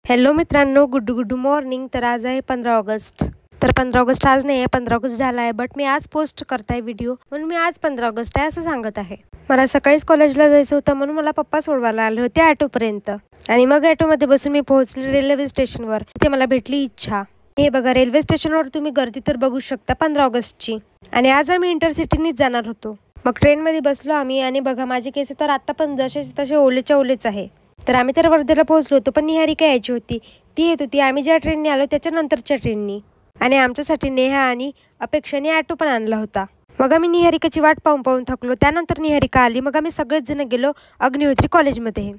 Hello मित्रांनो, good morning. तर आज आहे 15 ऑगस्ट. तर 15 ऑगस्ट आज नाही आहे, 15 ऑगस्ट झाला आहे. बट मी आज पोस्ट करताय व्हिडिओ, म्हणून मी आज 15 ऑगस्ट आहे असं सांगत आहे. मला सकाळीच कॉलेजला जायचं होतं, म्हणून मला पप्पा सोडवायला आले होते ऑटोपर्यंत. आणि मग ऑटोमध्ये बसून मी पोहोचले रेल्वे स्टेशनवर. तिथे मला भेटली इच्छा. हे बघा, रेल्वे स्टेशनवर तुम्ही गर्दी तर बघू शकता 15 ऑगस्टची. आणि आज आम्ही इंटरसिटीनीच जाणार होतो. मग ट्रेनमध्ये बसलो आम्ही आणि बघा, माझे केस तर आता पण जसे तसे ओलेच्या ओलेच आहे. तर आम्ही तर वर्धेला पोहोचलो होतो, पण निहारिका यायची होती. ती येत होती आम्ही ज्या ट्रेनने आलो त्याच्यानंतरच्या ट्रेननी. आणि आमच्यासाठी नेहा आणि अपेक्षाने ऑटो पण आणला होता. मग आम्ही निहारिकाची वाट पाहून थकलो. त्यानंतर निहारिका आली. मग आम्ही सगळेच जण गेलो अग्निहोत्री कॉलेजमध्ये.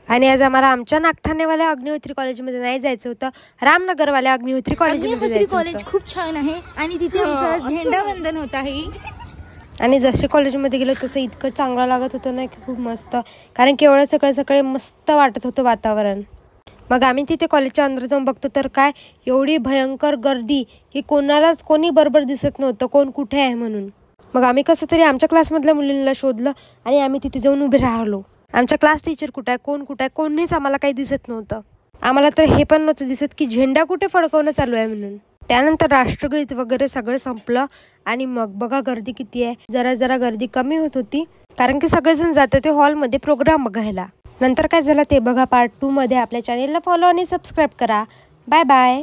आणि आज आम्हाला आमच्या नागठाणेवाल्या अग्निहोत्री कॉलेजमध्ये नाही जायचं होतं, रामनगरवाल्या अग्निहोत्री कॉलेजमध्ये जायचं होतं. कॉलेज खूप छान आहे आणि तिथे आमचं झेंडावंदन होत आहे. आणि जसे कॉलेजमध्ये गेलो तसं इतकं चांगलं लागत होतं ना की खूप मस्त. कारण की एवढं सकाळी मस्त वाटत होतं वातावरण. मग आम्ही तिथे कॉलेजच्या अंदर जाऊन बघतो तर काय एवढी भयंकर गर्दी की कोणी बरोबर दिसत नव्हतं कोण कुठे आहे म्हणून. मग आम्ही कसं तरी आमच्या क्लासमधल्या मुलींना शोधलं आणि आम्ही तिथे जाऊन उभे राहिलो. आमच्या क्लास टीचर कुठे आहे कोणीच आम्हाला काही दिसत नव्हतं. आम्हाला तर हे पण नव्हतं दिसत की झेंडा कुठे फडकवणं चालू आहे म्हणून. त्यानंतर राष्ट्रगीत वगैरे सगळं संपलं आणि मग बघा गर्दी किती आहे. जरा गर्दी कमी होत होती कारण की सगळेजण जात होते हॉलमध्ये प्रोग्राम बघायला. नंतर काय झालं ते बघा पार्ट 2 मध्ये. आपल्या चॅनेलला फॉलो आणि सबस्क्राईब करा. Bye bye.